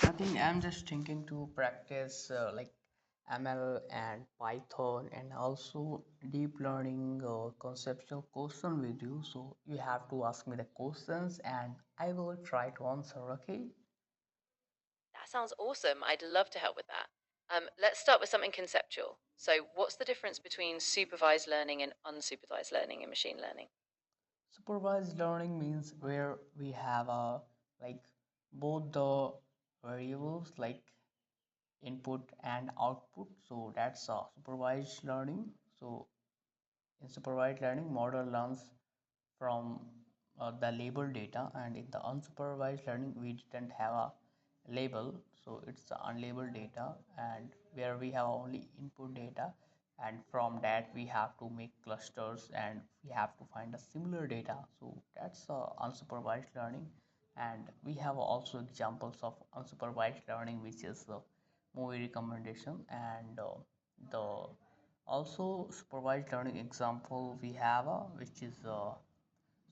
Nothing, I'm just thinking to practice like ML and Python and also deep learning conceptual question with you. So you have to ask me the questions and I will try to answer, okay? That sounds awesome. I'd love to help with that. Let's start with something conceptual. So, what's the difference between supervised learning and unsupervised learning in machine learning? Supervised learning means where we have like both the variables like input and output. So that's supervised learning. So in supervised learning, model learns from the label data, and in the unsupervised learning we didn't have a label, so it's the unlabeled data and where we have only input data, and from that we have to make clusters and we have to find a similar data. So that's unsupervised learning, and we have also examples of unsupervised learning, which is the movie recommendation, and the also supervised learning example we have which is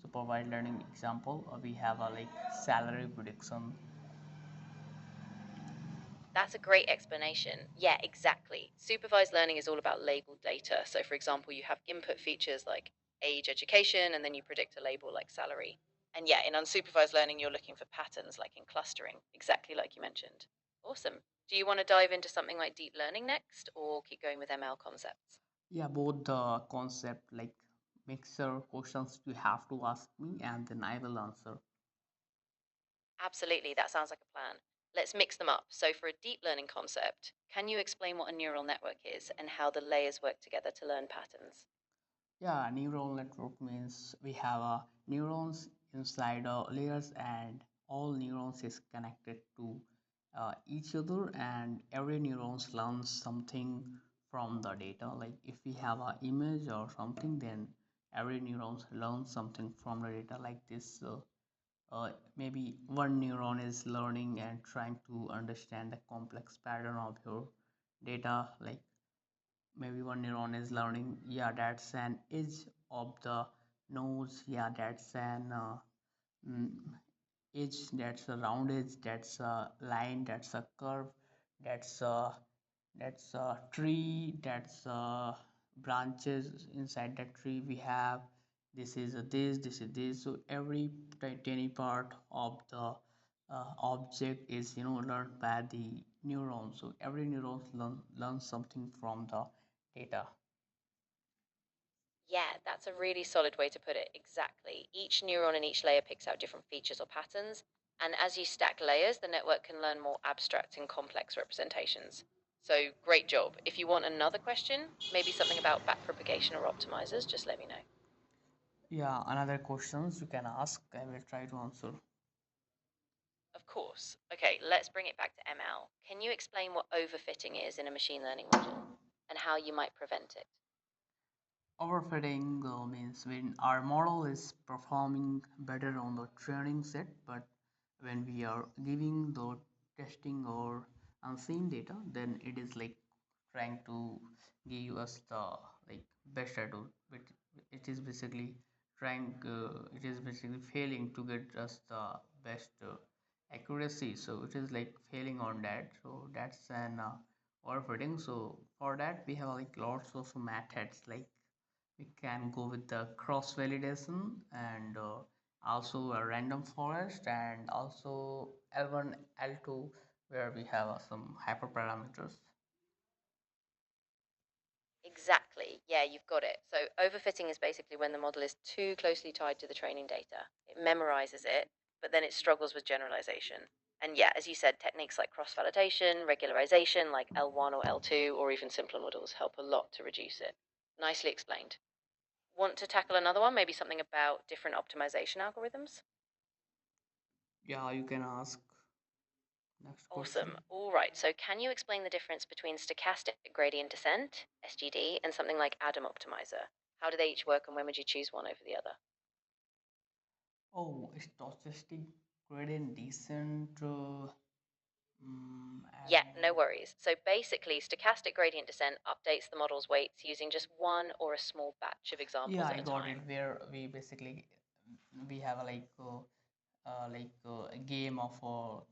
supervised learning example, we have a like salary prediction. That's a great explanation. Yeah, exactly. Supervised learning is all about labeled data. So, for example, you have input features like age, education, and then you predict a label like salary. And yeah, in unsupervised learning, you're looking for patterns like in clustering, exactly like you mentioned. Awesome. Do you want to dive into something like deep learning next or keep going with ML concepts? Yeah, both the concept like mixer questions you have to ask me and then I will answer. Absolutely, that sounds like a plan. Let's mix them up. So, for a deep learning concept, can you explain what a neural network is and how the layers work together to learn patterns? Yeah, neural network means we have neurons inside layers, and all neurons is connected to each other, and every neurons learns something from the data. Like if we have an image or something, then every neurons learns something from the data. Like this, maybe one neuron is learning and trying to understand the complex pattern of your data. Like maybe one neuron is learning, yeah, that's an edge of the nose, yeah, that's an mm, edge, that's a round edge, that's a line, that's a curve, that's a tree, that's branches inside that tree we have, this is a this, so every tiny part of the object is learned by the neuron, so every neuron learns something from the data. Yeah, that's a really solid way to put it. Exactly. Each neuron in each layer picks out different features or patterns, and as you stack layers, the network can learn more abstract and complex representations. So, great job. If you want another question, maybe something about backpropagation or optimizers, just let me know. Yeah, another questions you can ask, I will try to answer. Of course. Okay, let's bring it back to ML. Can you explain what overfitting is in a machine learning model and how you might prevent it? Overfitting means when our model is performing better on the training set, but when we are giving the testing or unseen data, then it is like trying to give us the like best result. But it is basically it is basically failing to get us the best accuracy. So it is like failing on that. So that's an overfitting. So for that we have like lots of methods, like we can go with the cross validation, and also a random forest, and also L1 L2 where we have some hyperparameters. Exactly. Yeah, you've got it. So, overfitting is basically when the model is too closely tied to the training data. It memorizes it, but then it struggles with generalization. And yeah, as you said, techniques like cross validation, regularization, like L1 or L2, or even simpler models help a lot to reduce it. Nicely explained. Want to tackle another one? Maybe something about different optimization algorithms? Yeah, you can ask next question. Awesome. All right. So, can you explain the difference between stochastic gradient descent, SGD, and something like Adam optimizer? How do they each work, and when would you choose one over the other? Oh, stochastic gradient descent, Yeah, and no worries. So basically, stochastic gradient descent updates the model's weights using just one or a small batch of yeah, examples I at a got it, time. where we basically we have a like a game of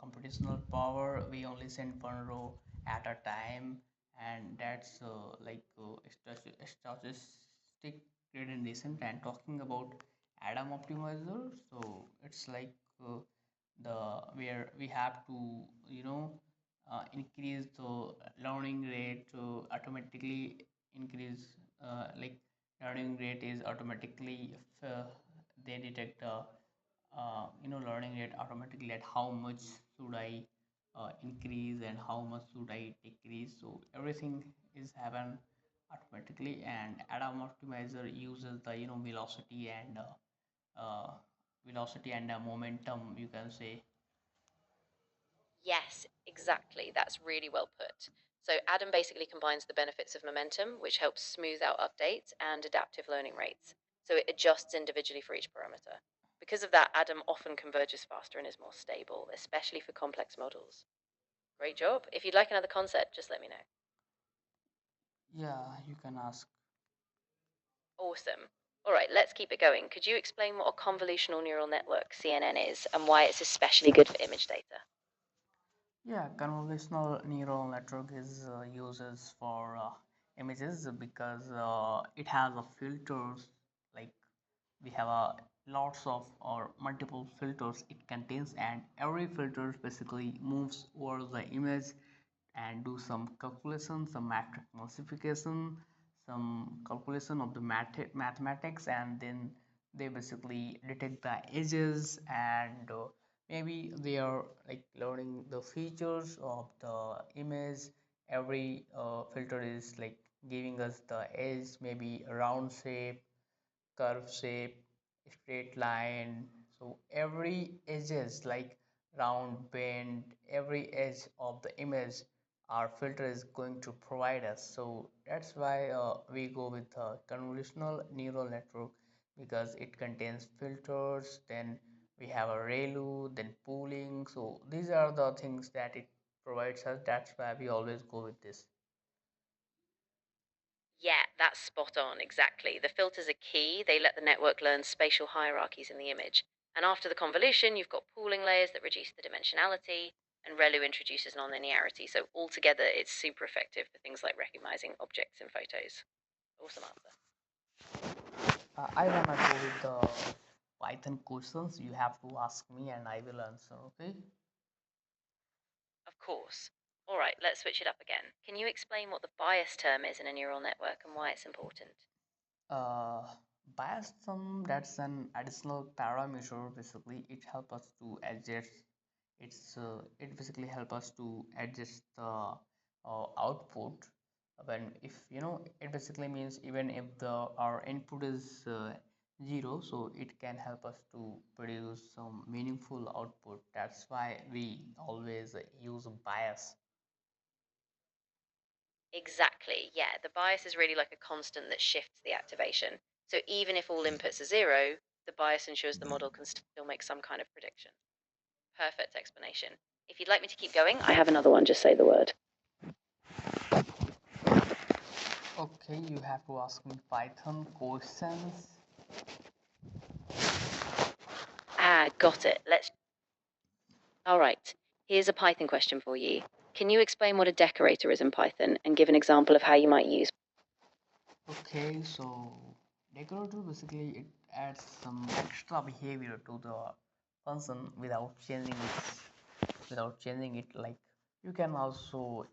computational power. We only send one row at a time, and that's stochastic redundant. And talking about Adam optimizer, so it's like the where we have to increase the learning rate to automatically increase learning rate is automatically if they detect learning rate automatically at how much should I increase and how much should I decrease. So everything is happen automatically, and Adam optimizer uses the uh, velocity and momentum, you can say. Yes, exactly. That's really well put. So Adam basically combines the benefits of momentum, which helps smooth out updates, and adaptive learning rates. So it adjusts individually for each parameter. Because of that, Adam often converges faster and is more stable, especially for complex models. Great job. If you'd like another concept, just let me know. Yeah, you can ask. Awesome. All right, let's keep it going. Could you explain what a convolutional neural network, CNN, is and why it's especially good for image data? Yeah, convolutional neural network is uses for images because it has a filters, like we have a lots of or multiple filters it contains, and every filter basically moves over the image and do some calculation, some matrix multiplication, some calculation of the mathematics, and then they basically detect the edges, and maybe they are like learning the features of the image. Every filter is like giving us the edge, maybe a round shape, curve shape, straight line. So every edges like round bend, every edge of the image our filter is going to provide us. So that's why we go with a convolutional neural network, because it contains filters, then we have a ReLU, then pooling. So these are the things that it provides us. That's why we always go with this. Yeah, that's spot on, exactly. The filters are key. They let the network learn spatial hierarchies in the image. And after the convolution, you've got pooling layers that reduce the dimensionality, and ReLU introduces nonlinearity. So altogether, it's super effective for things like recognizing objects in photos. Awesome answer. I wanna go with the Python questions. You have to ask me and I will answer. Okay. Of course. All right, let's switch it up again. Can you explain what the bias term is in a neural network and why it's important? Uh, Bias sum, that's an additional parameter. Basically, it helps us to adjust. It basically help us to adjust the output when if it basically means even if the our input is 0, so it can help us to produce some meaningful output. That's why we always use bias. Exactly, yeah. The bias is really like a constant that shifts the activation. So even if all inputs are zero, the bias ensures the model can still make some kind of prediction. Perfect explanation. If you'd like me to keep going, I have another one. Just say the word. Okay, you have to ask me Python questions. Ah, got it. Let's. All right. Here's a Python question for you. Can you explain what a decorator is in Python and give an example of how you might use? Okay, so decorator basically it adds some extra behavior to the function without changing it. Like you can also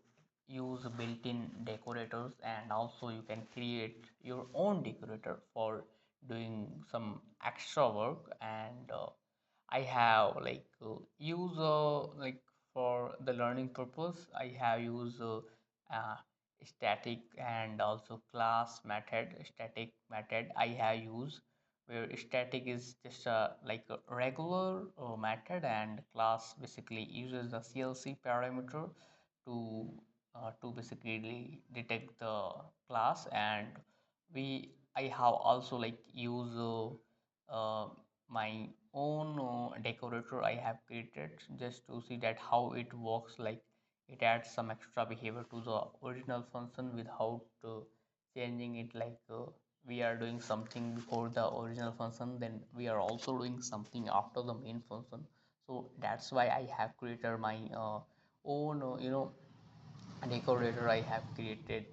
use built-in decorators, and also you can create your own decorator for doing some extra work. And I have use like for the learning purpose I have used uh, static and also class method. Static method I have used, where static is just like a regular method, and class basically uses the CLC parameter to basically detect the class. And we I have also like use my own decorator I have created just to see that how it works. Like it adds some extra behavior to the original function without changing it, like we are doing something before the original function, then we are also doing something after the main function. So that's why I have created my own decorator I have created.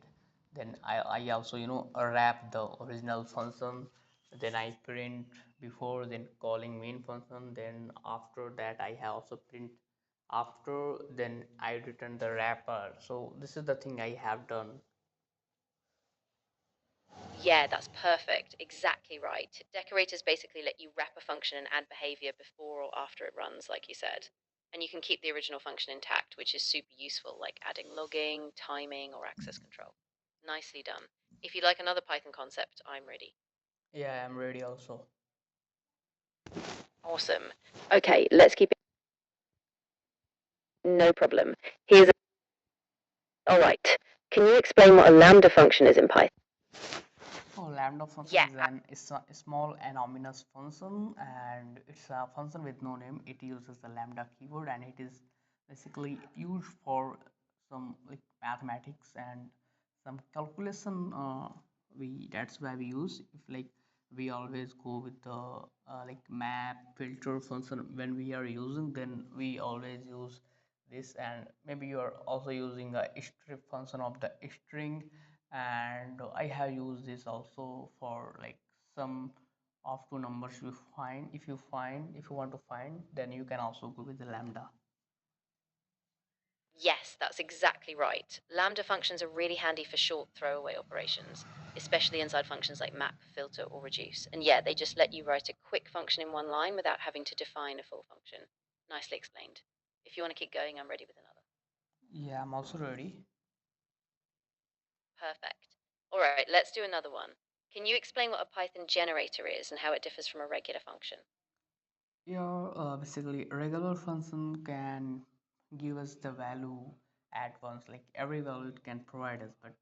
Then I also wrap the original function, then I print before then calling main function, then after that I have also print after, then I return the wrapper. So this is the thing I have done. Yeah, that's perfect. Exactly right. Decorators basically let you wrap a function and add behavior before or after it runs, like you said. And you can keep the original function intact, which is super useful, like adding logging, timing, or access control. Nicely done. If you like another Python concept, I'm ready. Yeah, I'm ready also. Awesome. Okay, let's keep it. No problem. Here's a... All right. Can you explain what a lambda function is in Python? Oh, lambda function Yeah, is a small anonymous function, and it's a function with no name. It uses the lambda keyword, and it is basically used for some like mathematics and some calculation. We That's why we use, if like we always go with the like map filter function when we are using, then we always use this. And maybe you are also using a strip function of the string, and I have used this also for like some of two numbers you find. If you want to find, then you can also go with the lambda. yes, that's exactly right. Lambda functions are really handy for short throwaway operations, especially inside functions like map, filter, or reduce. And yeah, they just let you write a quick function in one line without having to define a full function. Nicely explained. If you want to keep going, I'm ready with another. Yeah, I'm also ready. Perfect. All right, let's do another one. Can you explain what a Python generator is and how it differs from a regular function? Your basically regular function can give us the value at once, like every value it can provide us. But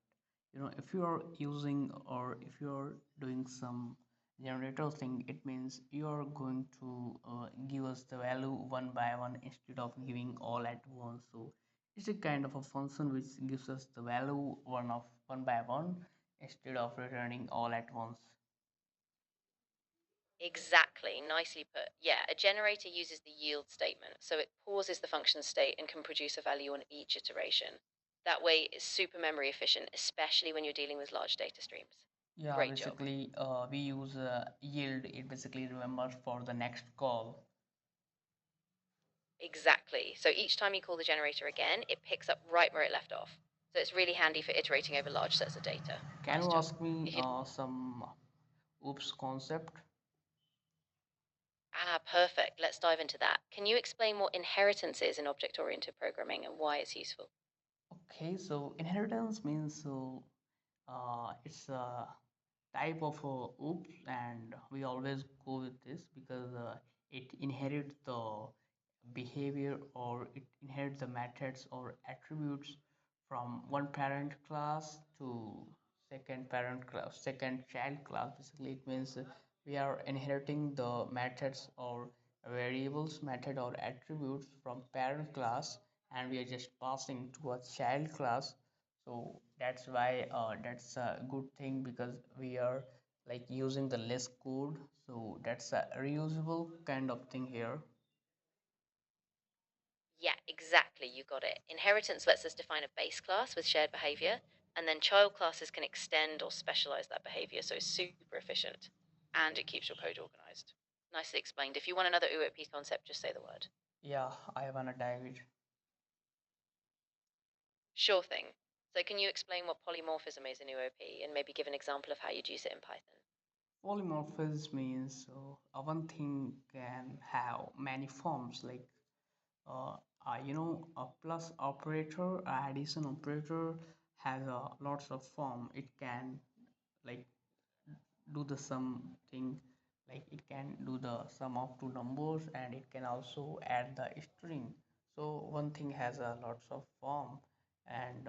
if you are using, or if you are doing some generator thing, it means you are going to give us the value one by one instead of giving all at once. So it's a kind of a function which gives us the value one by one instead of returning all at once. Exactly, nicely put. Yeah, a generator uses the yield statement, so it pauses the function state and can produce a value on each iteration. That way, it's super memory efficient, especially when you're dealing with large data streams. Yeah, Great job. basically, we use yield. It basically remembers for the next call. Exactly. So each time you call the generator again, it picks up right where it left off. So it's really handy for iterating over large sets of data. Can Nice you job. ask me If you some oops concept? perfect. Let's dive into that. Can you explain what inheritance is in object-oriented programming and why it's useful? Okay, so inheritance means, so it's a type of oops, and we always go with this because it inherits the behavior, or it inherits the methods or attributes from one parent class to second child class. Basically it means we are inheriting the methods or variables method or attributes from parent class, and we are just passing to a child class. So that's why that's a good thing, because we are like using the less code. So that's a reusable kind of thing here. Yeah, exactly. You got it. Inheritance lets us define a base class with shared behavior, and then child classes can extend or specialize that behavior, so it's super efficient. And it keeps your code organized. Nicely explained. If you want another OOP concept, just say the word. Yeah, I wanna dive it. Sure thing. So, can you explain what polymorphism is in OOP and maybe give an example of how you'd use it in Python? Polymorphism means one thing can have many forms, like uh, a plus operator, a addition operator has lots of form. It can like do the sum thing, like it can do the sum of two numbers, and it can also add the string. So one thing has a lots of form. And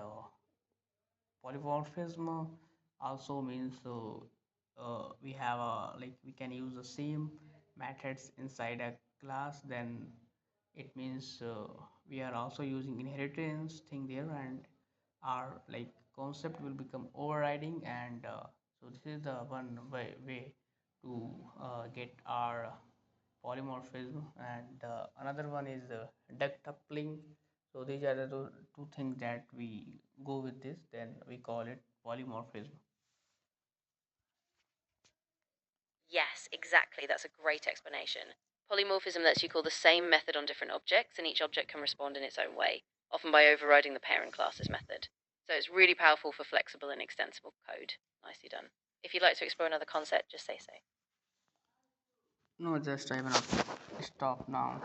polymorphism also means, so we have a like we can use the same methods inside a class. Then it means we are also using inheritance thing there, and our like concept will become overriding, and So this is the one way to get our polymorphism, and another one is decoupling. So these are the two things that we go with this, then we call it polymorphism. Yes, exactly. That's a great explanation. Polymorphism lets you call the same method on different objects, and each object can respond in its own way, often by overriding the parent class's method. So it's really powerful for flexible and extensible code. Nicely done. If you'd like to explore another concept, just say so. No, just I will stop now.